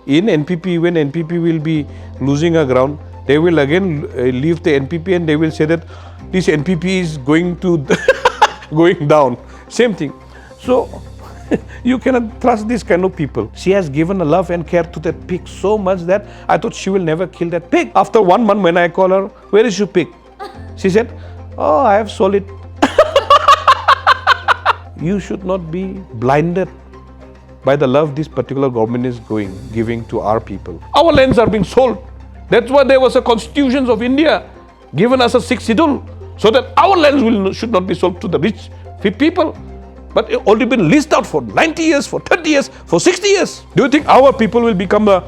In NPP, when NPP will be losing a ground, they will again leave the NPP and they will say that this NPP is going to going down. Same thing. So you cannot trust this kind of people. She has given a love and care to that pig so much that I thought she will never kill that pig. After 1 month when I call her, where is your pig? She said, oh, I have sold it. You should not be blinded by the love this particular government is giving to our people. Our lands are being sold. That's why there was a constitution of India given us a 6th schedule, so that our lands should not be sold to the rich people. But it already been leased out for 90 years, for 30 years, for 60 years. Do you think our people will become a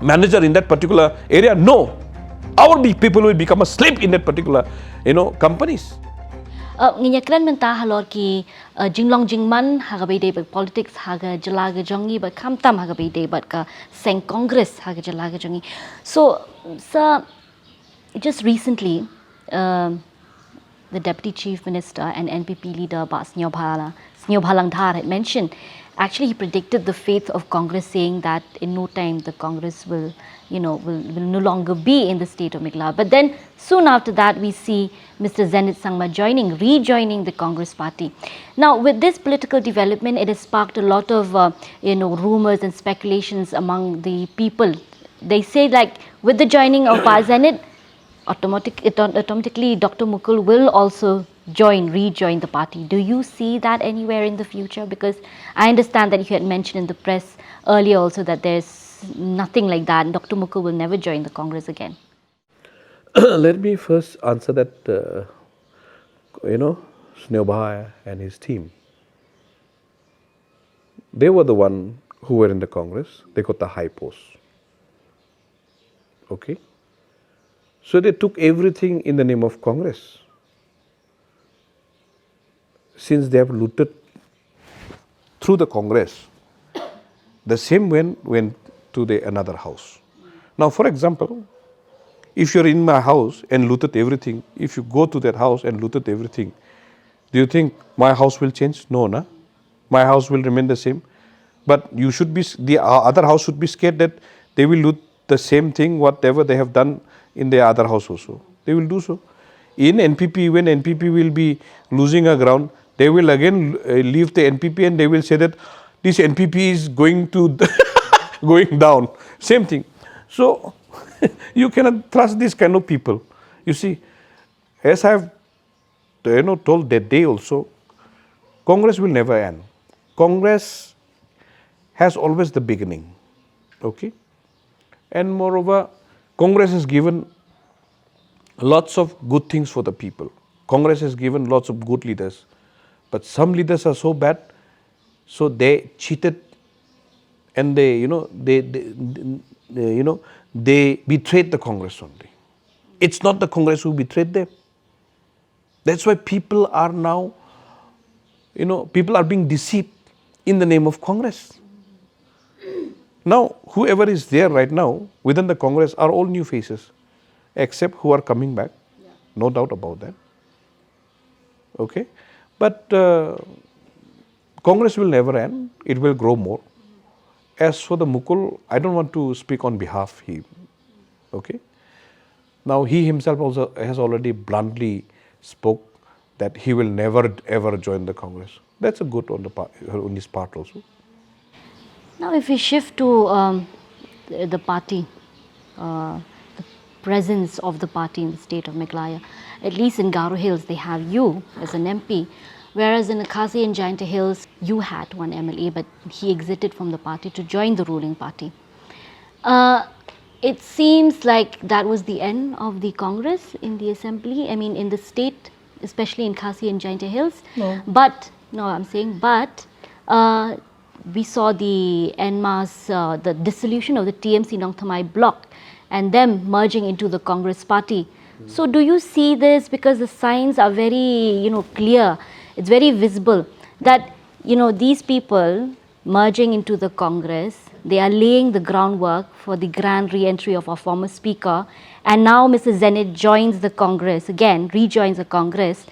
manager in that particular area? No. Our people will become a slave in that particular, companies. Jingiakren mentah halor ki jinglong jingman haga bede but politics haga Jylla ga jongi but kamtam haga bede but ka seng Congress haga Jylla ga jongi. So, sir, just recently, the Deputy Chief Minister and NPP leader Bas Snyobalang had mentioned, actually he predicted the fate of Congress, saying that in no time the Congress will no longer be in the state of Meghalaya. But then soon after that we see Mr. Zenit Sangma rejoining the Congress party. Now with this political development, it has sparked a lot of rumors and speculations among the people. They say like with the joining of Zenit, automatically Dr. Mukul will also rejoin the party. Do you see that anywhere in the future? Because I understand that you had mentioned in the press earlier also that there's nothing like that. Dr. Mukul will never join the Congress again. Let me first answer that, Snyoba and his team. They were the one who were in the Congress. They got the high post. Okay? So they took everything in the name of Congress. Since they have looted through the Congress, the same went to another house. Now, for example, if you're in my house and looted everything, if you go to that house and looted everything, do you think my house will change? No, na? My house will remain the same. But you should be, the other house should be scared that they will loot the same thing, whatever they have done in the other house also. They will do so. In NPP, when NPP will be losing a ground, they will again leave the NPP and they will say that this NPP is going to going down. Same thing. So you cannot trust this kind of people. You see, as I have told that day also, Congress will never end. Congress has always the beginning. Okay? And moreover, Congress has given lots of good things for the people. Congress has given lots of good leaders. But some leaders are so bad, so they cheated and they betrayed the Congress only. It's not the Congress who betrayed them. That's why people are now, people are being deceived in the name of Congress. Now, whoever is there right now within the Congress are all new faces, except who are coming back. Yeah. No doubt about that. Okay? But Congress will never end. It will grow more. As for the Mukul, I don't want to speak on behalf of him. Okay? Now, he himself also has already bluntly spoke that he will never ever join the Congress. That's a good on his part also. Now, if we shift to the party, the presence of the party in the state of Meghalaya, at least in Garo Hills, they have you as an MP, whereas in Khasi and Jaintia Hills, you had one MLA, but he exited from the party to join the ruling party. It seems like that was the end of the Congress in the assembly, I mean in the state, especially in Khasi and Jaintia Hills. No. But, no, I'm saying, but we saw the en masse, the dissolution of the TMC Nong Thamai bloc and them merging into the Congress party. So do you see this, because the signs are very, clear, it's very visible that, these people merging into the Congress, they are laying the groundwork for the grand re-entry of our former speaker, and now Mr. Zenit joins the Congress, again rejoins the Congress.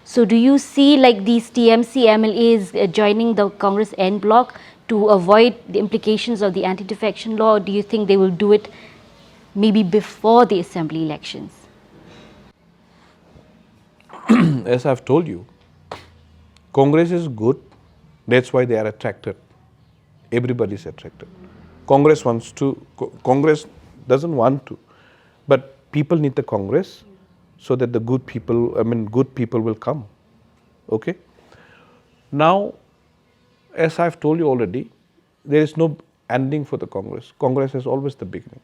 So do you see like these TMC MLAs joining the Congress en bloc to avoid the implications of the anti-defection law, or do you think they will do it maybe before the assembly elections? As I've told you, Congress is good. That's why they are attracted. Everybody is attracted. Congress wants to, Congress doesn't want to, but people need the Congress so that the good people, good people will come. Okay? Now, as I've told you already, there is no ending for the Congress. Congress is always the beginning.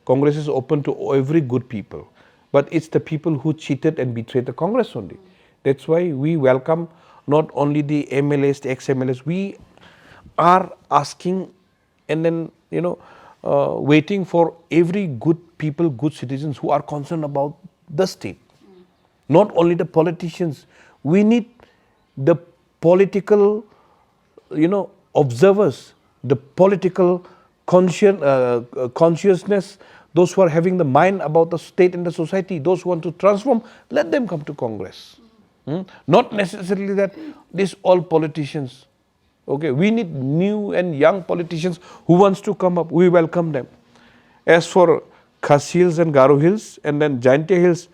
Congress is open to every good people, but it's the people who cheated and betrayed the Congress only. That's why we welcome not only the MLAs, the ex-MLAs, we are asking and then, waiting for every good people, good citizens who are concerned about the state. Not only the politicians, we need the political, observers, the political consciousness, those who are having the mind about the state and the society, those who want to transform, let them come to Congress. Not necessarily that these all politicians. Okay, we need new and young politicians who wants to come up. We welcome them. As for Khas Hills and Garo Hills and then Jaintia Hills,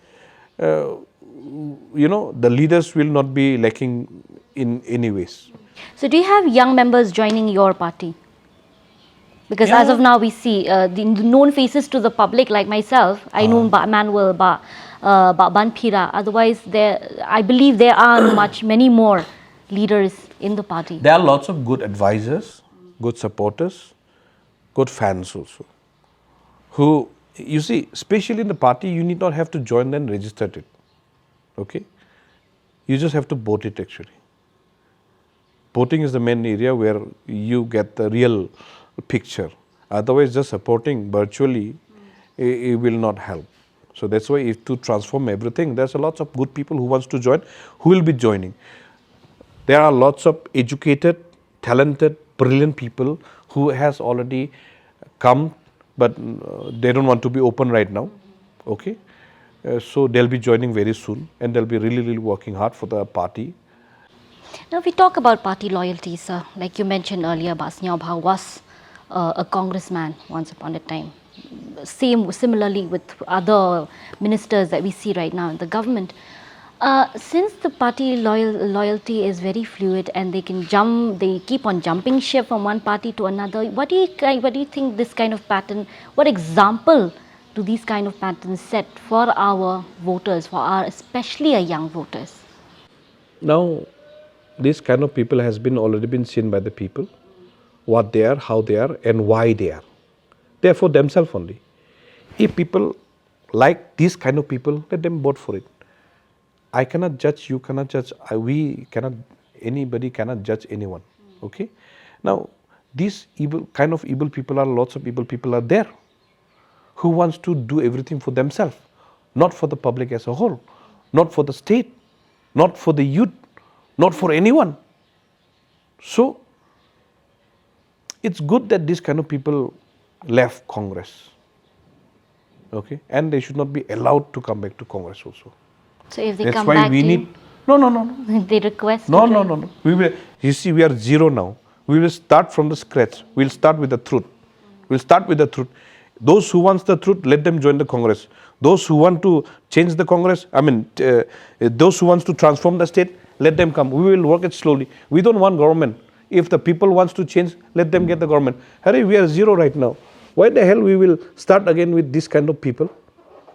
the leaders will not be lacking in any ways. So do you have young members joining your party? Because as of now we see the known faces to the public like myself, I know Ba Manuel, Ba Banpira. Otherwise, I believe there are many more leaders in the party. There are lots of good advisors, good supporters, good fans also. Who, you see, especially in the party, you need not have to join and register it. Okay? You just have to vote it actually. Voting is the main area where you get the real picture. Otherwise, just supporting virtually, it will not help. So that's why if to transform everything, there's a lots of good people who wants to join, who will be joining. There are lots of educated, talented, brilliant people who has already come, but they don't want to be open right now. Okay, so they'll be joining very soon, and they'll be really working hard for the party. Now, if we talk about party loyalty, sir, like you mentioned earlier, Bas Nyao Bha was a congressman once upon a time. Similarly with other ministers that we see right now in the government. Since the party loyalty is very fluid and they keep on jumping ship from one party to another, what do you think this kind of pattern, what example do these kind of patterns set for our voters, especially our young voters? Now, this kind of people has already been seen by the people, what they are, how they are, and why they are. They are for themselves only. If people like these kind of people, let them vote for it. I cannot judge, you cannot judge, anybody cannot judge anyone. Okay? Now, these kind of evil people lots of evil people are there who wants to do everything for themselves, not for the public as a whole, not for the state, not for the youth, not for anyone. So, it's good that these kind of people left Congress. Okay? And they should not be allowed to come back to Congress also. So if they That's come why back we to need... you, No. they request No. You see, we are zero now. We will start from the scratch. We'll start with the truth. Those who want the truth, let them join the Congress. Those who want to change the Congress, those who want to transform the state, let them come. We will work it slowly. We don't want government. If the people wants to change, let them get the government. Hurry, we are zero right now. Why the hell we will start again with this kind of people?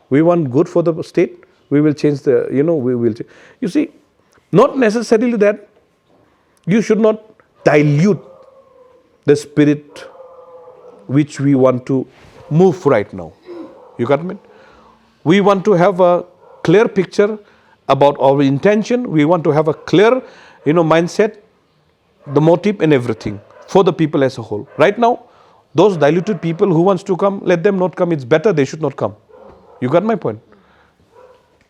We want good for the state. We will change we will change. You see, not necessarily that you should not dilute the spirit which we want to move right now. You got me? We want to have a clear picture about our intention. We want to have a clear, mindset, the motive and everything for the people as a whole. Right now, those diluted people who wants to come, let them not come. It's better they should not come. You got my point?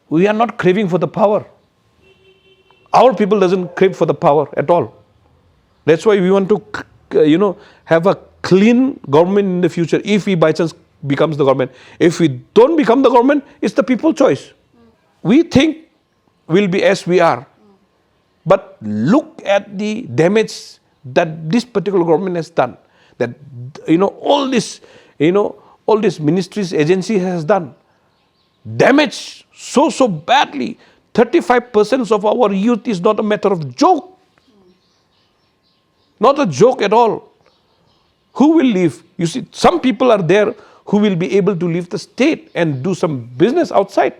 We are not craving for the power. Our people doesn't crave for the power at all. That's why we want to, have a clean government in the future if we by chance becomes the government. If we don't become the government, it's the people's choice. We think we'll be as we are. But look at the damage that this particular government has done, that all this ministries, agency has done, damaged so badly. 35% of our youth is not a matter of joke. Not a joke at all. Who will leave? You see, some people are there who will be able to leave the state and do some business outside.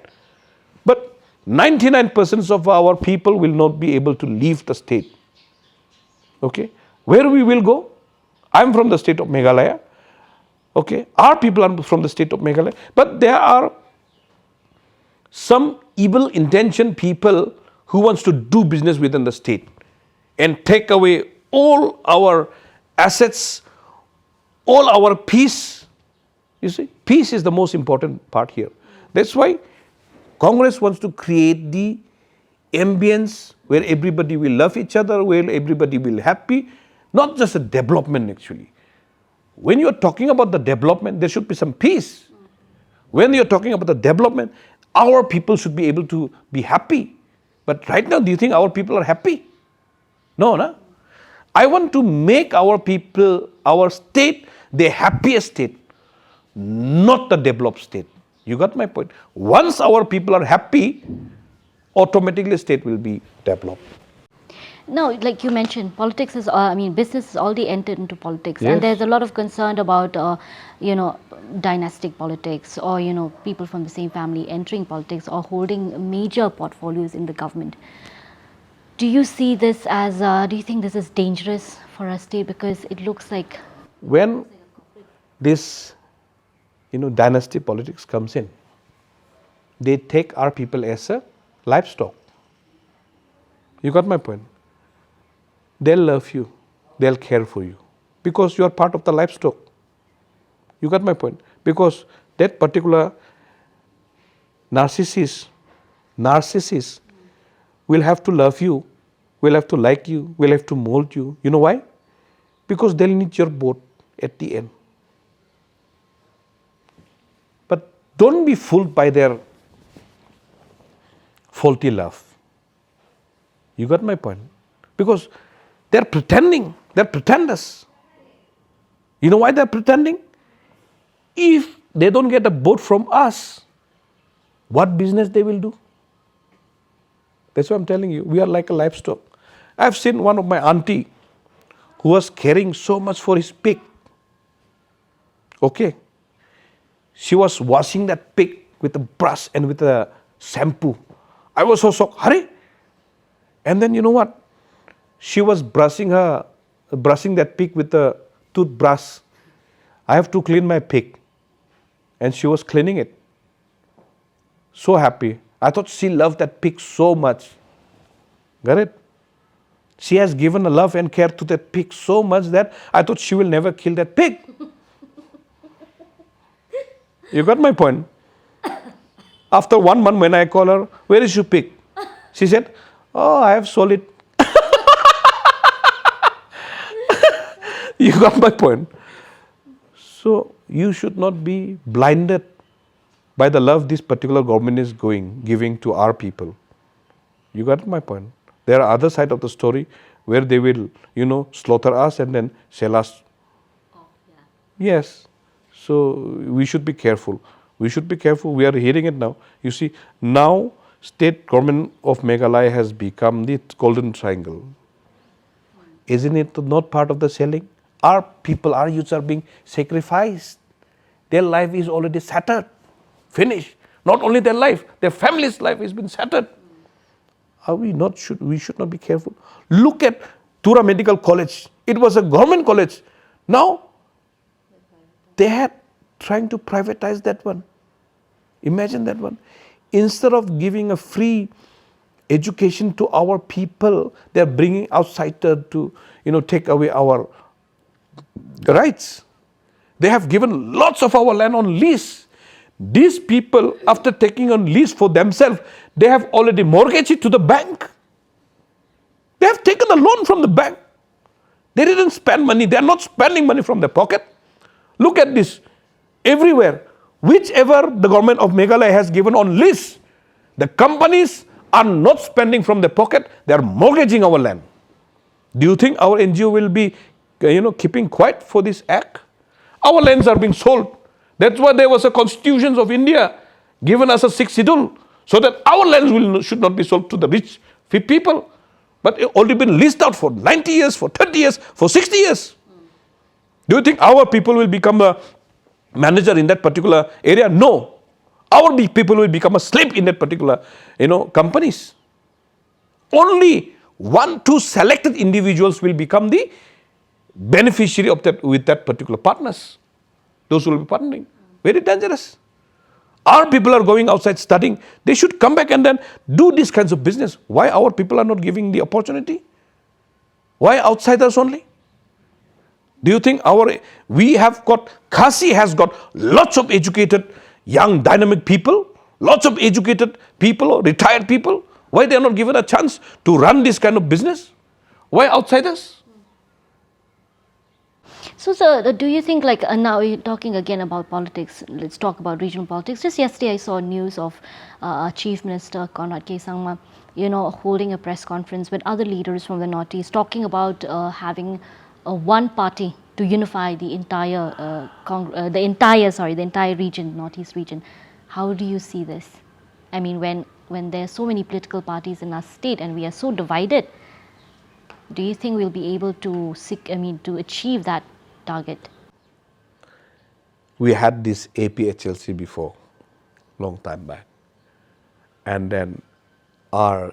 But 99% of our people will not be able to leave the state. Okay? Where we will go? I'm from the state of Meghalaya. Okay? Our people are from the state of Meghalaya. But there are some evil intention people who wants to do business within the state and take away all our assets, all our peace. You see, peace is the most important part here. That's why Congress wants to create the ambience where everybody will love each other, where everybody will be happy, not just a development actually. When you're talking about the development, there should be some peace. When you're talking about the development, our people should be able to be happy. But right now, do you think our people are happy? No, no. I want to make our people, our state, the happiest state, not the developed state. You got my point? Once our people are happy, automatically state will be developed. No, like you mentioned, politics is, business has already entered into politics. Yes. And there's a lot of concern about, dynastic politics or, people from the same family entering politics or holding major portfolios in the government. Do you see this as, do you think this is dangerous for our state? Because it looks like... When this, dynasty politics comes in, they take our people as a livestock. You got my point? They'll love you, they'll care for you because you are part of the livestock. You got my point? Because that particular narcissist will have to love you, will have to like you, will have to mold you. You know why? Because they'll need your vote at the end. But don't be fooled by their faulty love. You got my point? Because they're pretending, they're pretenders. You know why they're pretending? If they don't get a vote from us, what business they will do? That's what I'm telling you. We are like a livestock. I've seen one of my auntie who was caring so much for his pig. Okay. She was washing that pig with a brush and with a shampoo. I was so shocked. Hurry! And then you know what? She was brushing that pig with a toothbrush. I have to clean my pig. And she was cleaning it. So happy. I thought she loved that pig so much. Got it? She has given a love and care to that pig so much that I thought she will never kill that pig. You got my point? After 1 month when I call her, where is your pig? She said, oh, I have sold it. You got my point? So you should not be blinded by the love this particular government is giving to our people. You got my point? There are other side of the story where they will, slaughter us and then sell us. Oh, yeah. Yes. So we should be careful. We should be careful. We are hearing it now. You see, now state government of Meghalaya has become the golden triangle. Isn't it not part of the selling? Our people, our youths are being sacrificed. Their life is already shattered, finished. Not only their life, their family's life has been shattered. We should not be careful. Look at Tura Medical College. It was a government college. Now, they had trying to privatize that one. Imagine that one. Instead of giving a free education to our people, they are bringing outsiders to, take away our rights. They have given lots of our land on lease. These people, after taking on lease for themselves, they have already mortgaged it to the bank. They have taken a loan from the bank. They didn't spend money. They are not spending money from their pocket. Look at this. Everywhere, whichever the government of Meghalaya has given on lease, the companies are not spending from their pocket. They are mortgaging our land. Do you think our NGO will be, keeping quiet for this act? Our lands are being sold. That's why there was a constitution of India given us a sixth schedule, so that our lands should not be sold to the rich people. But it already been leased out for 90 years, for 30 years, for 60 years. Do you think our people will become a manager in that particular area? No. Our people will become a slave in that particular, companies. Only 1-2 selected individuals will become the beneficiary of that with that particular partners. Those who will be partnering. Very dangerous. Our people are going outside studying. They should come back and then do these kinds of business. Why our people are not giving the opportunity? Why outsiders only? Do you think Khasi has got lots of educated, young, dynamic people, lots of educated people, retired people? Why they are not given a chance to run this kind of business? Why outsiders? So, sir, do you think, like, now we're talking again about politics, let's talk about regional politics. Just yesterday I saw news of Chief Minister Tura MP Sangma, holding a press conference with other leaders from the Northeast, talking about having one party to unify the entire region, Northeast region. How do you see this? I mean, when there are so many political parties in our state and we are so divided, do you think we'll be able to achieve that target? We had this APHLC before, long time back. And then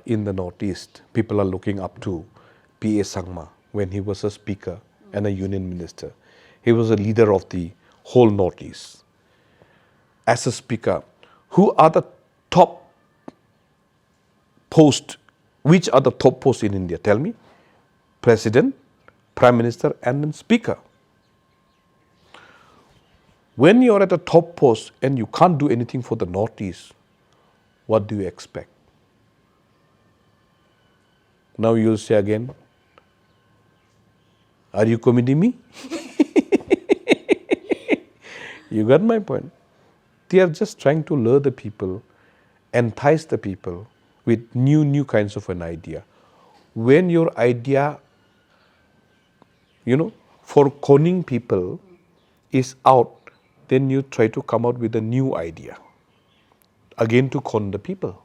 in the Northeast, people are looking up to PA Sangma when he was a speaker and a union minister. He was a leader of the whole Northeast. As a speaker, who are the top posts? Which are the top posts in India? Tell me. President, Prime Minister, and then Speaker. When you're at a top post and you can't do anything for the Northeast, what do you expect? Now you'll say again, are you committing me? You got my point. They are just trying to lure the people, entice the people with new kinds of an idea. When your idea, for conning people is out, then you try to come out with a new idea, again to con the people.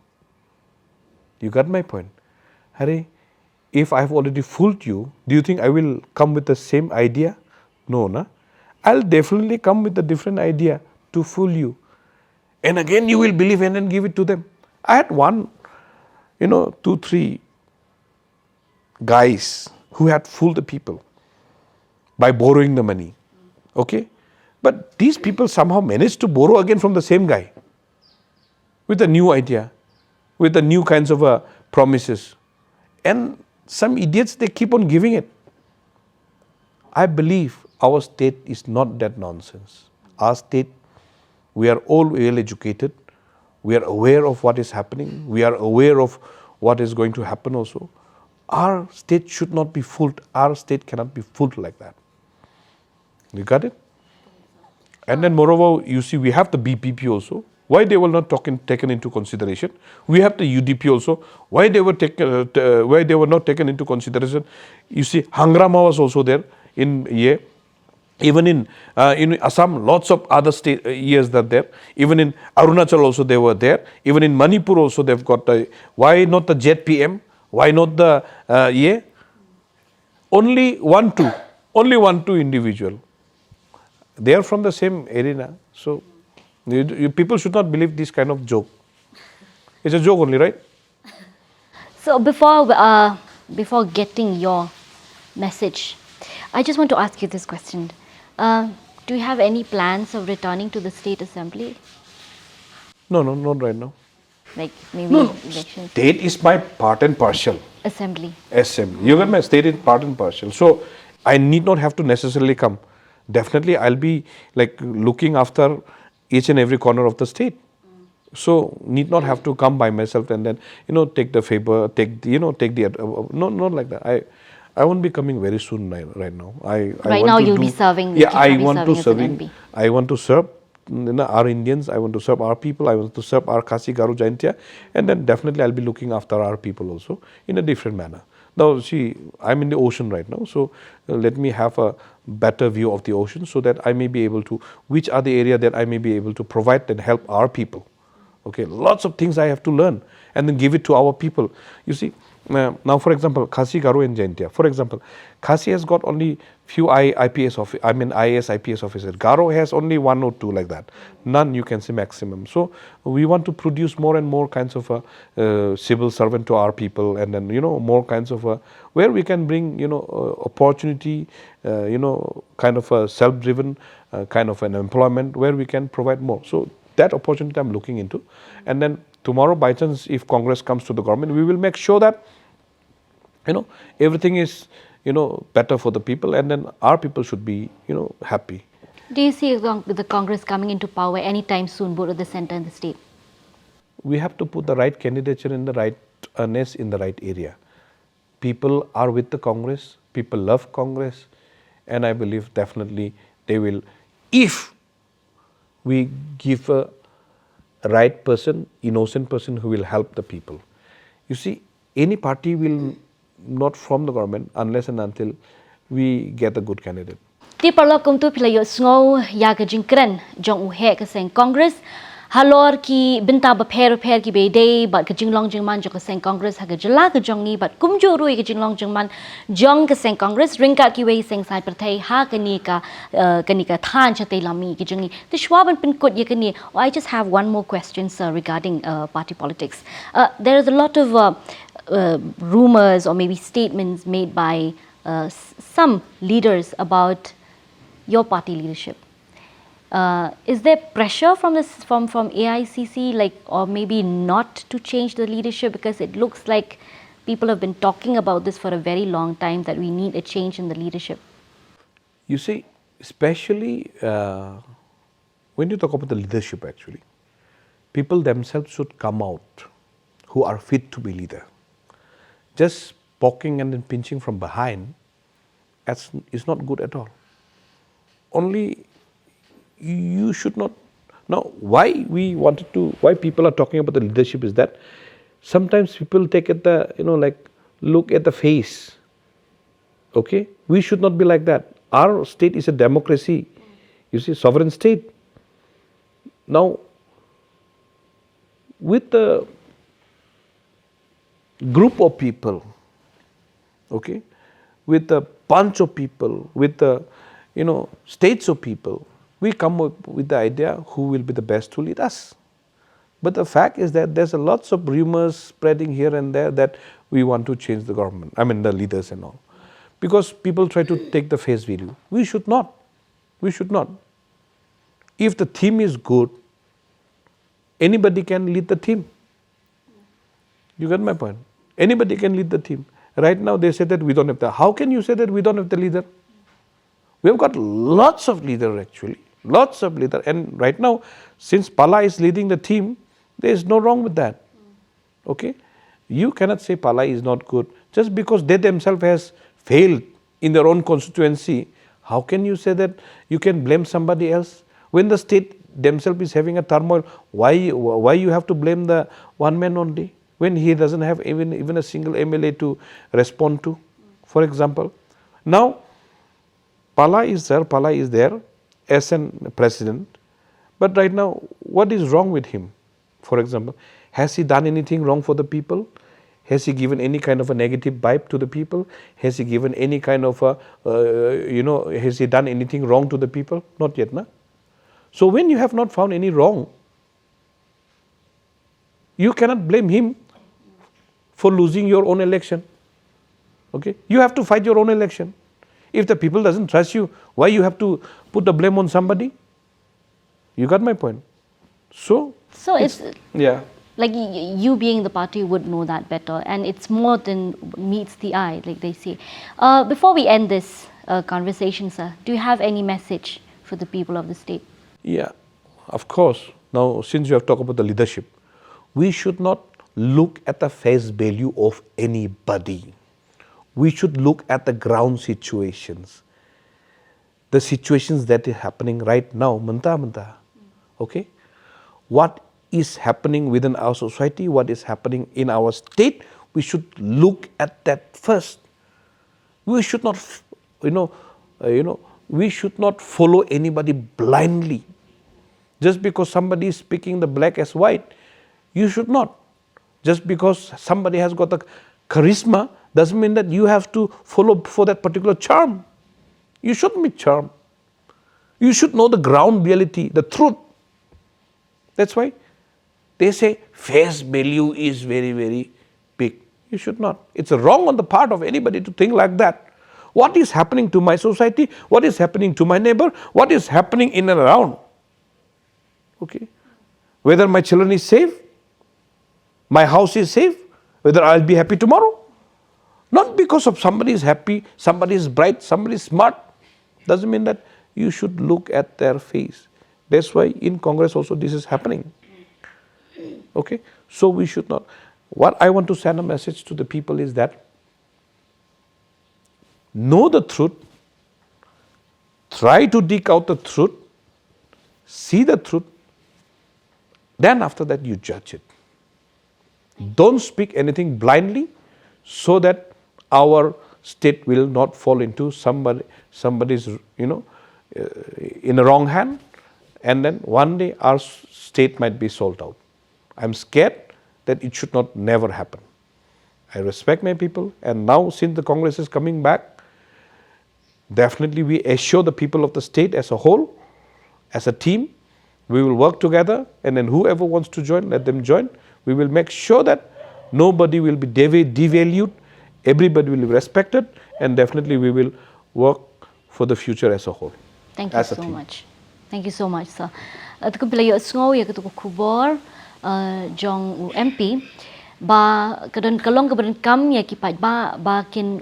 You got my point? Hare, if I have already fooled you, do you think I will come with the same idea? No, na? I'll definitely come with a different idea to fool you. And again you will believe and then give it to them. I had 2-3 guys who had fooled the people by borrowing the money. Okay? But these people somehow managed to borrow again from the same guy with a new idea, with the new kinds of promises. And some idiots, they keep on giving it. I believe our state is not that nonsense. Our state, we are all well educated. We are aware of what is happening. We are aware of what is going to happen also. Our state should not be fooled. Our state cannot be fooled like that. You got it? And then moreover, you see, we have the BPP also. Why they were not taken into consideration? We have the UDP also. Why they were not taken into consideration? You see, Hangrama was also there in even in Assam, lots of other years that there. Even in Arunachal also they were there. Even in Manipur also they've got. Why not the ZPM? Why not the Only 1-2 individual. They are from the same arena. So people should not believe this kind of joke. It's a joke only, right? So before getting your message, I just want to ask you this question. Do you have any plans of returning to the state assembly? No, not right now. Like maybe elections? State is my part and partial. Assembly. You got my state is part and partial. So I need not have to necessarily come. Definitely I'll be like looking after each and every corner of the state. So need not have to come by myself and then take the favor, take the not like that. I won't be coming very soon right now. Right now you'll be serving. Yeah, I want to serve our Indians. I want to serve our people. I want to serve our Khasi Garu Jaintia, and then definitely I'll be looking after our people also in a different manner. Now, see, I'm in the ocean right now, so let me have a better view of the ocean so that I may be able to, which are the area that I may be able to provide and help our people. Okay, lots of things I have to learn and then give it to our people. You see, now for example, Khasi, Garo and Jaintia. For example, Khasi has got only few IPS IAS IPS officers. Garo has only 1 or 2 like that. None, you can say maximum. So we want to produce more and more kinds of civil servant to our people, and then more kinds of where we can bring opportunity, kind of a self-driven kind of an employment where we can provide more. So that opportunity I'm looking into, and then tomorrow by chance if Congress comes to the government, we will make sure that everything is better for the people, and then our people should be happy. Do you see the Congress coming into power anytime soon, both at the center and the state? We have to put the right candidature in the right nest in the right area. People are with the Congress, people love Congress, and I believe definitely they will, if we give a right person, innocent person who will help the people. You see, any party will not form the government unless and until we get a good candidate. Di parlo kum tu pilayo sngo ya ka jingiakren jong uhe ka seng Congress halor ki binta ba pher ki be day but ka jinglong jingman jo ka seng Congress ha ka Jylla ka jongi but kum jo rui ka jinglong jingman jong ka seng Congress ringkat ki we seng sai prathai ha ka ni ka than cha te lami ki jongi the shwaban pin kut ye ka ni. I just have one more question, sir, regarding party politics. There is a lot of rumors or maybe statements made by some leaders about your party leadership. Is there pressure from AICC, like, or maybe not to change the leadership, because it looks like people have been talking about this for a very long time, that we need a change in the leadership? You see, especially when you talk about the leadership, actually, people themselves should come out who are fit to be leader. Just poking and then pinching from behind is not good at all. Only you should not. Now, why people are talking about the leadership is that sometimes people take at the, look at the face. Okay, we should not be like that. Our state is a democracy, you see, sovereign state. Now, with the group of people, okay, with a bunch of people, with the states of people, we come up with the idea who will be the best to lead us. But the fact is that there's a lots of rumors spreading here and there that we want to change the government, the leaders and all. Because people try to take the face value. We should not. We should not. If the theme is good, anybody can lead the team. You get my point? Anybody can lead the team. Right now they say that we don't have the, how can you say that we don't have the leader? We have got lots of leaders actually, lots of leaders. And right now, since Pala is leading the team, there is no wrong with that. Okay? You cannot say Pala is not good. Just because they themselves has failed in their own constituency, how can you say that you can blame somebody else? When the state themselves is having a turmoil, why you have to blame the one man only? When he doesn't have even a single MLA to respond to, for example. Now, Pala is there as a president, but right now, what is wrong with him? For example, has he done anything wrong for the people? Has he given any kind of a negative vibe to the people? Has he given any kind of a, has he done anything wrong to the people? Not yet, na? So when you have not found any wrong, you cannot blame him for losing your own election. Okay? You have to fight your own election. If the people doesn't trust you, why you have to put the blame on somebody? You got my point. So it's yeah. Like you being the party would know that better, and it's more than meets the eye, like they say. Before we end this conversation, sir, do you have any message for the people of the state? Yeah, of course. Now, since you have talked about the leadership, we should not look at the face value of anybody. We should look at the ground situations. The situations that is happening right now, manta. Okay? What is happening within our society, what is happening in our state, we should look at that first. We should not, we should not follow anybody blindly. Just because somebody is speaking the black as white, you should not. Just because somebody has got a charisma doesn't mean that you have to follow for that particular charm. You shouldn't be charmed. You should know the ground reality, the truth. That's why they say face value is very, very big. You should not. It's wrong on the part of anybody to think like that. What is happening to my society? What is happening to my neighbor? What is happening in and around? Okay. Whether my children is safe, my house is safe, whether I'll be happy tomorrow. Not because of somebody is happy, somebody is bright, somebody is smart. Doesn't mean that you should look at their face. That's why in Congress also this is happening. Okay. So we should not. What I want to send a message to the people is that know the truth, try to dig out the truth, see the truth, then after that you judge it. Don't speak anything blindly so that our state will not fall into somebody's, in a wrong hand, and then one day our state might be sold out. I'm scared that it should not never happen. I respect my people, and now since the Congress is coming back, definitely we assure the people of the state as a whole, as a team, we will work together, and then whoever wants to join, let them join. We will make sure that nobody will be devalued, everybody will be respected, and definitely we will work for the future as a whole. Thank you so much. Thank you so much, sir. Tuku bila yo sngo ya tuku kubor jong MP ba kadon kalong kabadan kam ya kipat ba kin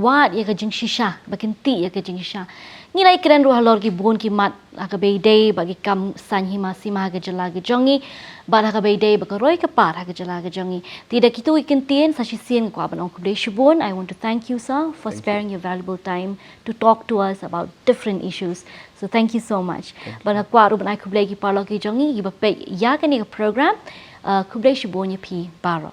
wat ya ka jing shisha ba kin ti ya ka jing shisha ngilai kren ru halor ki bon ki mat aka be day bagi kam san hima sima ga jala ga jongi ba aka be day ba ka roi ka par aka jala ga jongi tidak itu ikin tien sa sisien ko aban ong kubde shubon. I want to thank you, sir, for sparing your valuable time to talk to us about different issues. So thank you so much. Ba kwa ru ban kubde ki parlo ki jongi ba pe ya ka ni program kubde shubon ya pi baro.